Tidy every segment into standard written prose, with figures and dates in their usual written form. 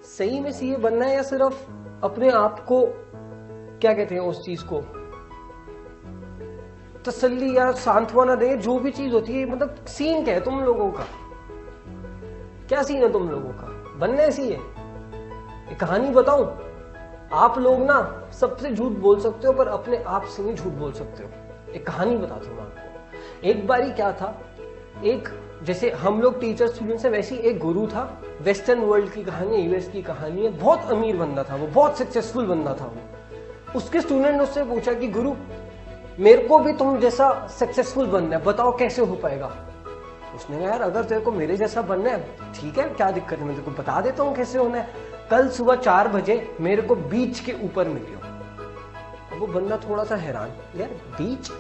सही में सीए बनना है या सिर्फ अपने आप को क्या कहते हैं उस चीज को तसल्ली या सांत्वना दे, जो भी चीज होती है, मतलब सीन क्या है तुम लोगों का? क्या सीन है तुम लोगों का? बनना है सीए? एक कहानी बताऊं, आप लोग ना सबसे झूठ बोल सकते हो पर अपने आप से नहीं झूठ बोल सकते हो। एक कहानी बताता हूं आपको। एक बारी क्या था, एक जैसे हम लोग टीचर स्टूडेंट से वैसी एक गुरु था। वेस्टर्न वर्ल्ड की कहानी, यूएस की कहानी है। बहुत अमीर बंदा था वो, बहुत सक्सेसफुल बंदा था वो। उसके स्टूडेंट ने उससे पूछा कि गुरु मेरे को भी तुम जैसा सक्सेसफुल बनना है, बताओ कैसे हो पाएगा। उसने कहा यार अगर तेरे को मेरे जैसा बनना है ठीक है, क्या दिक्कत है, मैं तेरे को बता देता हूँ कैसे होना है। कल सुबह 4 बजे मेरे को बीच के ऊपर मिलियो। अब वो बंदा थोड़ा सा हैरान, यार बीच?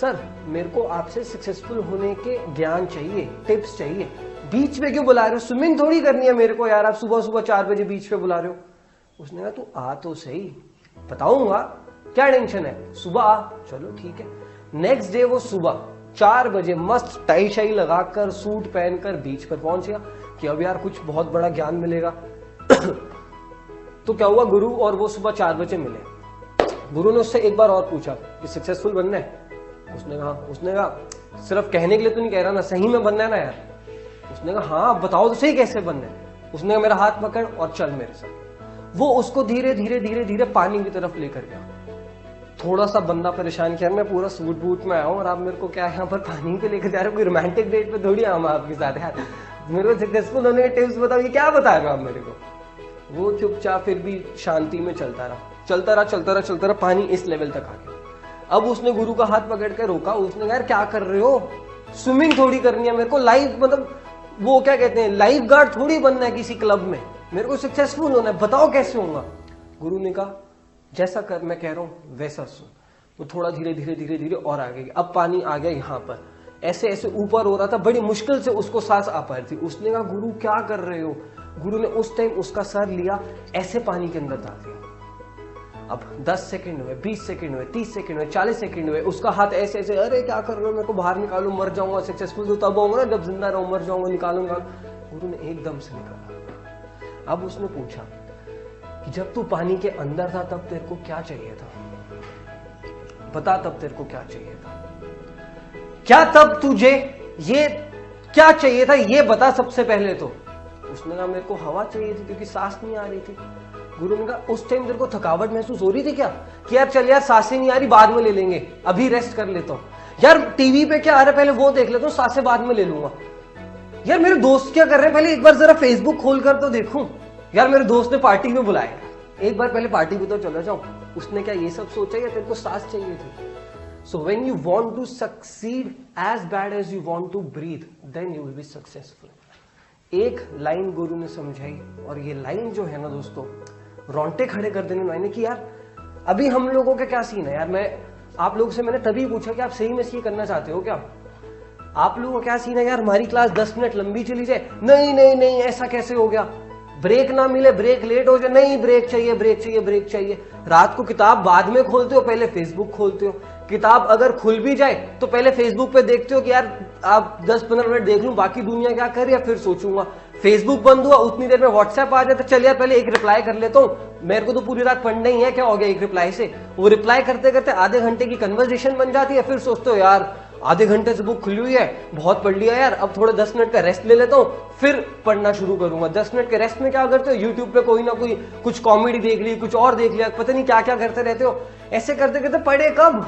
सर मेरे को आपसे सक्सेसफुल होने के ज्ञान चाहिए, टिप्स चाहिए। बीच पे क्यों बुला रहे हो? स्विमिंग थोड़ी करनी है मेरे को यार, आप सुबह सुबह 4 बजे बीच पे बुला रहे हो। उसने कहा तू आ तो सही, बताऊंगा, क्या टेंशन है, सुबह आ। चलो ठीक है। नेक्स्ट डे वो सुबह 4 बजे मस्त टाई शाई लगाकर सूट पहनकर बीच पर पहुंच गया कि अब यार कुछ बहुत बड़ा ज्ञान मिलेगा। तो क्या हुआ, गुरु और वो सुबह 4 बजे मिले। गुरु ने उससे एक बार और पूछा कि सक्सेसफुल बनना है? उसने कहा सिर्फ कहने के लिए तो नहीं कह रहा ना, सही में बनना है ना यार? उसने कहा हाँ बताओ तो सही कैसे बनना है। उसने कहा मेरा हाथ पकड़ और चल मेरे साथ। वो उसको धीरे धीरे धीरे धीरे पानी की तरफ लेकर गया। थोड़ा सा बंदा परेशान किया, मैं पूरा सूट बूट में आया हूँ और आप मेरे को क्या यहाँ पर पानी पे लेकर जा रहे हो? कोई रोमांटिक डेट पे थोड़ी आऊँ आपके साथ यार, मेरे को सक्सेसफुल होने के टिप्स बताओ, ये क्या बता रहे हो आप मेरे को? वो चुपचाप फिर भी शांति में चलता रहा, पानी इस लेवल तक आ गया। अब उसने गुरु का हाथ पकड़ के रोका। उसने कहा यार क्या कर रहे हो, स्विमिंग थोड़ी करनी है मेरे को, लाइफ मतलब वो क्या कहते हैं लाइफ गार्ड थोड़ी बनना है किसी क्लब में, मेरे को सक्सेसफुल होना है, बताओ कैसे होगा। गुरु ने कहा जैसा कर मैं कह रहा हूं वैसा सुन। वो थोड़ा धीरे धीरे धीरे धीरे और आ गई। अब पानी आ गया यहाँ पर, ऐसे ऐसे ऊपर हो रहा था, बड़ी मुश्किल से उसको सांस आ पा रही थी। उसने कहा गुरु क्या कर रहे हो? गुरु ने उस टाइम उसका सर लिया, ऐसे पानी के अंदर डाल दिया। अब 10 सेकंड हुए, 20 सेकंड हुए, 30 सेकंड हुए, 40 सेकंड हुए, उसका हाथ ऐसे ऐसे, अरे क्या कर रहे हो, मेरे को बाहर निकालो, मर जाऊंगा, सक्सेसफुल तो तब होऊंगा ना जब जिंदा रहूं, मर जाऊंगा, निकालूंगा। गुरु ने एकदम से निकाला। अब उसने पूछा कि जब तू पानी के अंदर था तब तेरे को क्या चाहिए था, बता तब तेरे को क्या चाहिए था, क्या तब तुझे ये क्या चाहिए था ये बता सबसे पहले तो। उसने कहा मेरे को हवा चाहिए थी क्योंकि सांस नहीं आ रही थी। गुरु ने कहा उस टाइम तेरे को थकावट महसूस हो रही थी क्या, कि यार चल यार सांसें नहीं आ रही बाद में ले लेंगे, अभी रेस्ट कर लेता हूं, यार टीवी पे क्या आ रहा है पहले वो देख लेता हूं, सांसें बाद में ले लूंगा, यार मेरे दोस्त क्या कर रहे हैं पहले एक बार जरा फेसबुक खोल कर तो देखूं, यार मेरे दोस्त ने पार्टी में बुलाया, एक बार पहले पार्टी में तो चला जाऊं। उसने क्या ये सब सोचा या तेरे को सांस चाहिए थी? So when you want to succeed as bad as you want to breathe, then you will be successful. एक लाइन गुरु ने समझाई और ये लाइन जो है ना दोस्तों, रोंगटे खड़े कर देने वाली कि यार अभी हम लोगों का क्या सीन है यार। मैं आप लोगों से मैंने तभी पूछा कि आप सही में सीए करना चाहते हो क्या? आप लोगों का क्या सीन है यार, हमारी क्लास 10 मिनट लंबी चली जाए, नहीं नहीं नहीं ऐसा कैसे हो गया, ब्रेक ना मिले, ब्रेक लेट हो जाए, नहीं ब्रेक चाहिए ब्रेक चाहिए ब्रेक चाहिए। रात को किताब बाद में खोलते हो, पहले फेसबुक खोलते हो। किताब अगर खुल भी जाए तो पहले फेसबुक पे देखते हो कि यार आप 10-15 मिनट देख लूं, बाकी दुनिया क्या कर रही है फिर सोचूंगा। फेसबुक बंद हुआ उतनी देर में व्हाट्सएप आ जाता, चल यार पहले एक रिप्लाई कर लेता हूँ, मेरे को तो पूरी रात पढ़ना ही है, क्या हो गया एक रिप्लाई से। वो रिप्लाई करते करते आधे घंटे की कन्वर्सेशन बन जाती है, फिर सोचते हो यार आधे घंटे से बुक खुली हुई है, बहुत पढ़ लिया यार, अब थोड़ा 10 मिनट का रेस्ट ले लेता हूँ, फिर पढ़ना शुरू करूंगा। 10 मिनट के रेस्ट में क्या करते हो, यूट्यूब पे कोई ना कोई कुछ कॉमेडी देख ली, कुछ और देख लिया, पता नहीं क्या क्या करते रहते हो। ऐसे करते करते पढ़े कब,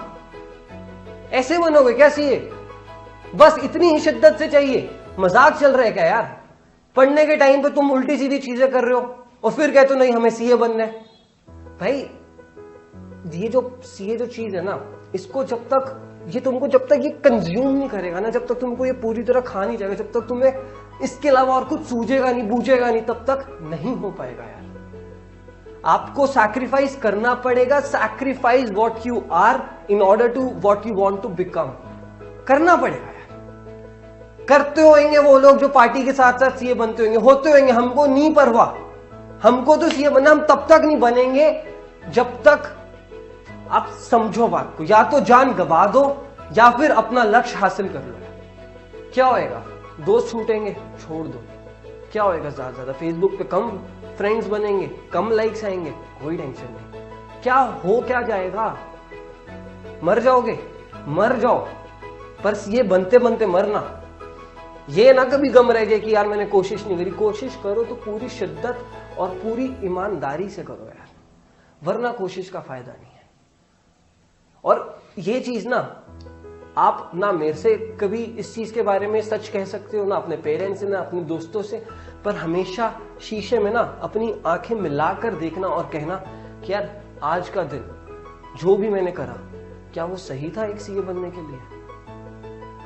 ऐसे बनोगे क्या सीए? बस इतनी ही शिद्दत से चाहिए? मजाक चल रहा है क्या यार? पढ़ने के टाइम पे तुम उल्टी सीधी चीजें कर रहे हो और फिर कहते हो नहीं हमें सीए बनना है। भाई ये जो सीए जो चीज है ना, इसको जब तक ये कंज्यूम नहीं करेगा ना, जब तक तुमको ये पूरी तरह खा नहीं जाएगा, जब तक तुम्हें इसके अलावा और कुछ सूझेगा नहीं बूझेगा नहीं, तब तक नहीं हो पाएगा यार। आपको सैक्रिफाइस करना पड़ेगा, sacrifice what you are in order to what you want to become, करना पड़ेगा यार। करते होंगे वो लोग जो पार्टी के साथ साथ सीए बनते होते होंगे, हमको नहीं परवाह, हमको तो सीए बनना, हम तब तक नहीं बनेंगे जब तक आप समझो बात को, या तो जान गवा दो या फिर अपना लक्ष्य हासिल कर लो। क्या होएगा, दोस्त छूटेंगे छोड़ दो, क्या होएगा ज्यादा? फेसबुक पे कम फ्रेंड्स बनेंगे, कम लाइक्स आएंगे, कोई टेंशन नहीं। क्या जाएगा? मर जाओगे, मर जाओ, पर ये बनते बनते मरना। ये ना कभी गम रह जाए कि यार मैंने कोशिश नहीं करी। कोशिश करो तो पूरी शिद्दत और पूरी ईमानदारी से करो यार, वरना कोशिश का फायदा नहीं है। और ये चीज ना आप ना मेरे से कभी इस चीज के बारे में सच कह सकते हो, ना अपने पेरेंट्स से, ना अपने दोस्तों से, पर हमेशा शीशे में ना अपनी आंखें मिलाकर देखना और कहना कि यार आज का दिन जो भी मैंने करा, क्या वो सही था एक सीए बनने के लिए?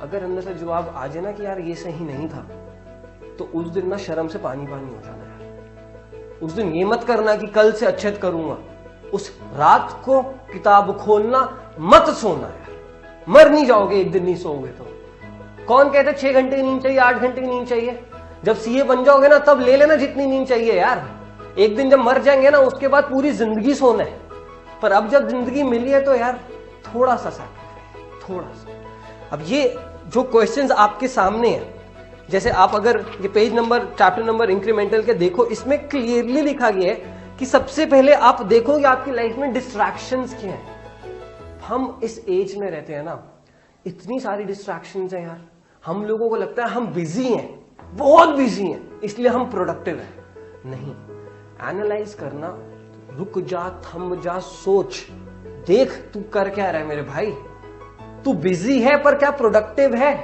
अगर अंदर से जवाब आ जाए ना कि यार ये सही नहीं था, तो उस दिन ना शर्म से पानी पानी हो जाना यार। उस दिन ये मत करना कि कल से अच्छे करूंगा। उस रात को किताब खोलना मत सोना यार, मर नहीं जाओगे एक दिन नहीं सोओगे तो। कौन कहते 6 घंटे की नींद चाहिए, 8 घंटे की नींद चाहिए? जब सीए बन जाओगे ना तब ले लेना जितनी नींद चाहिए यार। एक दिन जब मर जाएंगे ना उसके बाद पूरी जिंदगी सोना है। पर अब जब जिंदगी मिली है तो यार थोड़ा सा सैक्रिफाइस, थोड़ा सा। अब ये जो क्वेश्चंस आपके सामने है, जैसे आप अगर ये page number, chapter number incremental के देखो, इसमें क्लियरली लिखा गया है कि सबसे पहले आप देखो कि आपकी लाइफ में डिस्ट्रैक्शंस क्या हैं। हम इस एज में रहते हैं ना, इतनी सारी डिस्ट्रैक्शंस हैं यार। हम लोगों को लगता है हम बिजी हैं, बहुत बिजी हैं, इसलिए हम प्रोडक्टिव हैं। नहीं, एनालाइज करना, रुक जा, थम जा, सोच, देख तू कर क्या रहा है मेरे भाई। तू बिजी है पर क्या प्रोडक्टिव है?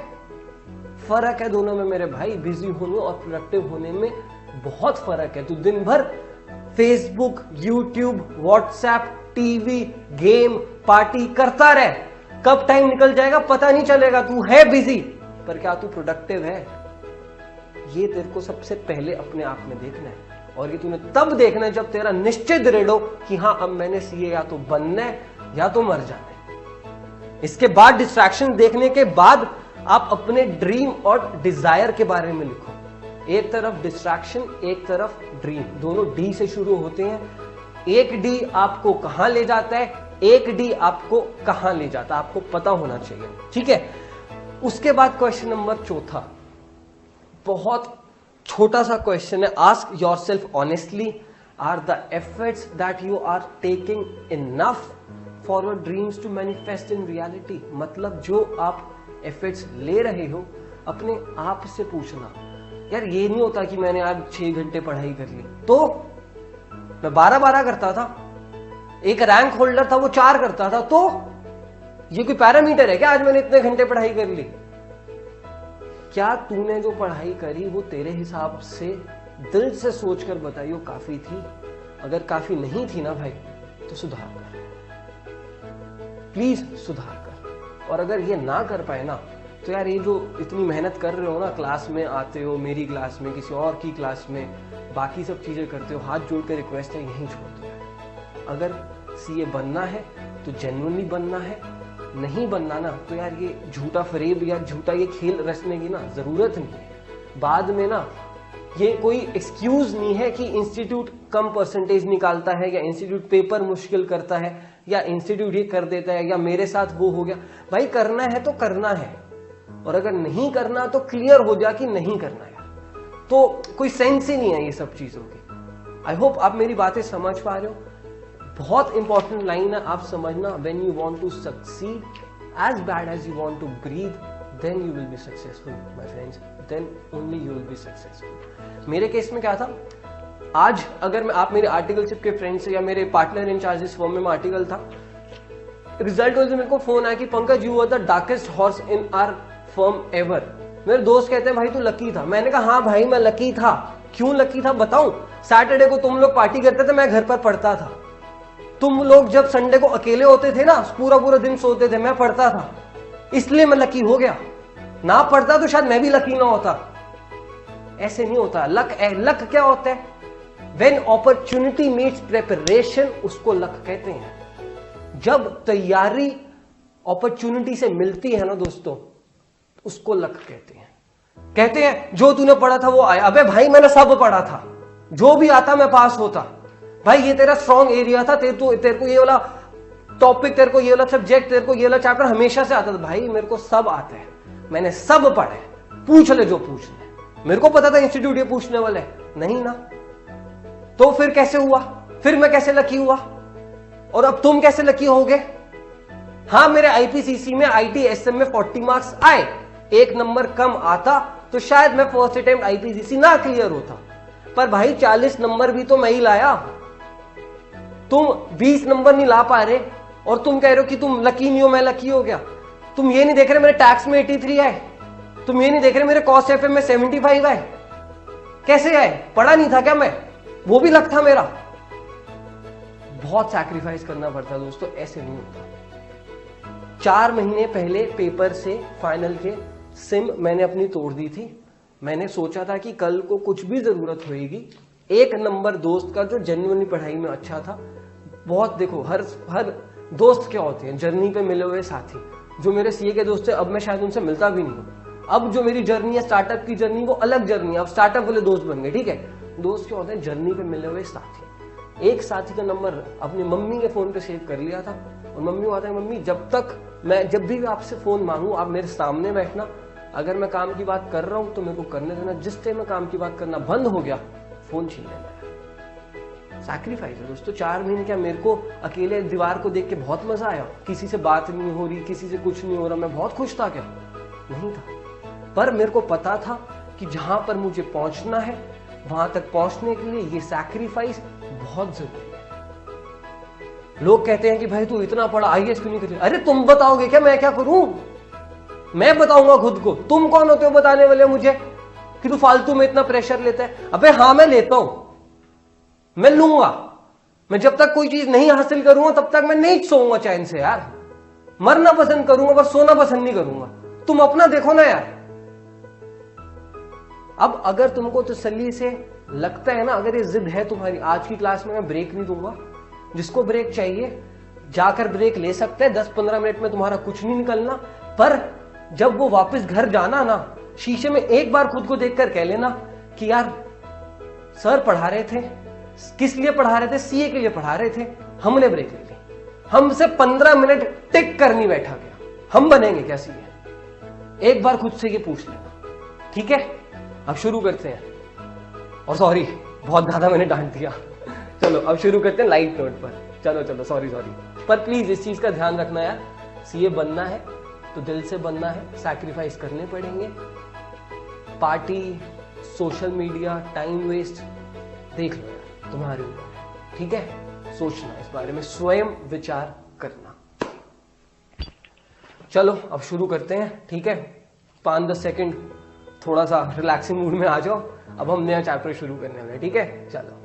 फर्क है दोनों में मेरे भाई। बिजी होने और प्रोडक्टिव होने में बहुत फर्क है। तू दिन भर Facebook, YouTube, WhatsApp, TV, game, party करता रहे, कब टाइम निकल जाएगा पता नहीं चलेगा। तू है बिजी पर क्या तू प्रोडक्टिव है? ये तेरे को सबसे पहले अपने आप में देखना है। और ये तूने तब देखना है जब तेरा निश्चित दृढ़ हो कि हाँ अब मैंने सीए या तो बनना है या तो मर जाना है। इसके बाद डिस्ट्रैक्शन देखने के बाद आप अपने ड्रीम और डिजायर के बारे में लिखो। एक तरफ डिस्ट्रैक्शन, एक तरफ ड्रीम, दोनों डी से शुरू होते हैं। एक डी आपको कहां ले जाता है, एक डी आपको कहां ले जाता है, आपको पता होना चाहिए। ठीक है, उसके बाद क्वेश्चन नंबर 4, बहुत छोटा सा क्वेश्चन है। Ask yourself honestly, are the efforts that you are taking enough for your dreams to manifest in reality? मतलब जो आप एफर्ट्स ले रहे हो, अपने आप से पूछना। यार ये नहीं होता कि मैंने आज 6 घंटे पढ़ाई कर ली, तो मैं 12 करता था। एक रैंक होल्डर था वो 4 करता था, तो ये कोई पैरामीटर है क्या आज मैंने इतने घंटे पढ़ाई कर ली? क्या तूने जो पढ़ाई करी वो तेरे हिसाब से दिल से सोचकर बताई वो काफी थी? अगर काफी नहीं थी ना भाई तो सुधार कर, प्लीज सुधार कर। और अगर ये ना कर पाए ना तो यार ये जो इतनी मेहनत कर रहे हो ना, क्लास में आते हो, मेरी क्लास में, किसी और की क्लास में, बाकी सब चीजें करते हो, हाथ जोड़ कर रिक्वेस्ट है यहीं छोड़ दो यार। अगर सीए बनना है तो जेन्युइनली बनना है, नहीं बनना ना तो यार ये झूठा फरेब या झूठा ये खेल रचने की ना जरूरत नहीं है। बाद में ना ये कोई एक्सक्यूज नहीं है कि इंस्टीट्यूट कम परसेंटेज निकालता है, या इंस्टीट्यूट पेपर मुश्किल करता है, या इंस्टीट्यूट ये कर देता है, या मेरे साथ वो हो गया। भाई करना है तो करना है, और अगर नहीं करना तो क्लियर हो जा कि नहीं करना है। तो कोई सेंस ही नहीं है ये सब चीजों की। आई होप आप मेरी बातें समझ पा रहे हो। बहुत इंपॉर्टेंट लाइन है, आप समझना, when you want to succeed as bad as you want to breathe, then you will be successful my friends, then only you will be successful. मेरे केस में क्या था, आज अगर आप मेरे आर्टिकलशिप के फ्रेंड से या मेरे पार्टनर इन चार्ज इस फर्म में आर्टिकल था, रिजल्ट मेरे को फोन आया कि Pankaj you are the darkest horse in our firm ever. मेरे दोस्त कहते हैं भाई तू लकी था। मैंने कहा हाँ भाई मैं लकी था। क्यों लकी था बताऊं? सैटरडे को तुम लोग पार्टी करते थे, मैं घर पर पढ़ता था। तुम लोग जब संडे को अकेले होते थे ना, पूरा पूरा दिन सोते थे, मैं पढ़ता था, इसलिए मैं लकी हो गया। ना पढ़ता तो शायद मैं भी लकी ना होता। ऐसे नहीं होता। लक क्या होता है? व्हेन अपॉर्चुनिटी मीट्स प्रिपरेशन, उसको लक कहते हैं। जब तैयारी अपॉर्चुनिटी से मिलती है ना दोस्तों, उसको लक कहते हैं। कहते हैं जो तूने पढ़ा था वो आया। अबे भाई मैंने सब पढ़ा था, जो भी आता मैं पास होता। भाई ये तेरा स्ट्रॉन्ग एरिया था, तेरे को ये वाला टॉपिक, तेरे को ये वाला सब्जेक्ट, तेरे को ये वाला चैप्टर हमेशा से आता था। भाई मेरे को सब आता है, मैंने सब पढ़े, पूछ ले जो पूछना है। मेरे को पता था इंस्टीट्यूट ये पूछने वाला है, नहीं ना। तो फिर कैसे हुआ, फिर मैं कैसे लकी हुआ, और अब तुम कैसे लकी होगे? हाँ, मेरे आईपीसीसी में ITSM में 40 मार्क्स आए, 1 नंबर कम आता तो शायद मैं फर्स्ट अटेम्प्ट आईपीसीसी ना क्लियर होता, पर भाई 40 नंबर भी तो मैं ही लाया। तुम 20 नंबर नहीं ला पा रहे और तुम कह रहे हो कि तुम लकी नहीं हो, मैं लकी हो गया। तुम ये नहीं देख रहे मेरे टैक्स में 83 आए, तुम ये नहीं देख रहे मेरे कॉस्ट एफएम में 75 आए। कैसे आए? पढ़ा नहीं था क्या मैं? वो भी लक था मेरा। बहुत सैक्रिफाइस करना पड़ता दोस्तों, ऐसे नहीं होता। 4 महीने पहले पेपर से फाइनल के सिम मैंने अपनी तोड़ दी थी। मैंने सोचा था कि कल को कुछ भी जरूरत होगी, 1 नंबर दोस्त का जो जेन्युइनली पढ़ाई में अच्छा था। बहुत देखो, हर दोस्त क्या होते हैं, जर्नी पे मिले हुए साथी। जो मेरे सीए के दोस्त है, अब मैं शायद उनसे मिलता भी नहीं हूं। अब जो मेरी जर्नी है स्टार्टअप की जर्नी, वो अलग जर्नी है। अब स्टार्टअप वाले दोस्त बन गए, ठीक है। दोस्त क्या होते हैं? जर्नी पे मिले हुए साथी। एक साथी का नंबर अपनी मम्मी के फोन पे सेव कर लिया था, और मम्मी आता है, मम्मी जब भी आपसे फोन मांगू आप मेरे सामने बैठना, अगर मैं काम की बात कर रहा हूं तो मेरे को करने देना, जिस टाइम मैं काम की बात करना बंद हो गया फोन छीन लेना। सैक्रिफाइस है दोस्तों। 4 महीने क्या मेरे को अकेले दीवार को देख के बहुत मजा आया? किसी से बात नहीं हो रही, किसी से कुछ नहीं हो रहा, मैं बहुत खुश था क्या? नहीं था। पर मेरे को पता था कि जहां पर मुझे पहुंचना है, वहां तक पहुंचने के लिए ये सैक्रिफाइस बहुत जरूरी है। लोग कहते हैं कि भाई तू इतना पढ़ा, आईएएस क्यों नहीं कर? अरे तुम बताओगे क्या मैं क्या करूं? मैं बताऊंगा खुद को। तुम कौन होते हो बताने वाले मुझे कि तू फालतू में इतना प्रेशर लेता है? अबे हाँ, मैं लेता हूं, मैं लूंगा। मैं जब तक कोई चीज नहीं हासिल करूंगा तब तक मैं नहीं सोऊंगा चैन से यार। मरना पसंद करूंगा, बस सोना पसंद नहीं करूंगा। तुम अपना देखो ना यार। अब अगर तुमको तसल्ली से लगता है ना, अगर ये जिद है तुम्हारी, आज की क्लास में मैं ब्रेक नहीं दूंगा, जिसको ब्रेक चाहिए जाकर ब्रेक ले सकते हैं। 10-15 मिनट में तुम्हारा कुछ नहीं निकलना, पर जब वो वापस घर जाना ना, शीशे में एक बार खुद को देखकर कह लेना कि यार सर पढ़ा रहे थे, किस लिए पढ़ा रहे थे? सीए के लिए पढ़ा रहे थे, हमने ब्रेक ले ली। हमसे 15 मिनट टिक कर नहीं बैठा गया, हम बनेंगे क्या सीए? एक बार खुद से ये पूछ लेना, ठीक है? अब शुरू करते हैं। और सॉरी, बहुत ज्यादा मैंने डांट दिया। चलो अब शुरू करते हैं लाइट नोट पर। चलो सॉरी। पर प्लीज इस चीज का ध्यान रखना यार, सीए बनना है तो दिल से बनना है, सैक्रिफाइस करने पड़ेंगे। Party, social media, time waste देख लो यार, तुम्हारे ऊपर, ठीक है? सोचना इस बारे में, स्वयं विचार करना। चलो अब शुरू करते हैं, ठीक है? 5-10 सेकंड थोड़ा सा रिलैक्सिंग मूड में आ जाओ। अब हम नया चैप्टर शुरू करने वाले हैं, ठीक है? चलो।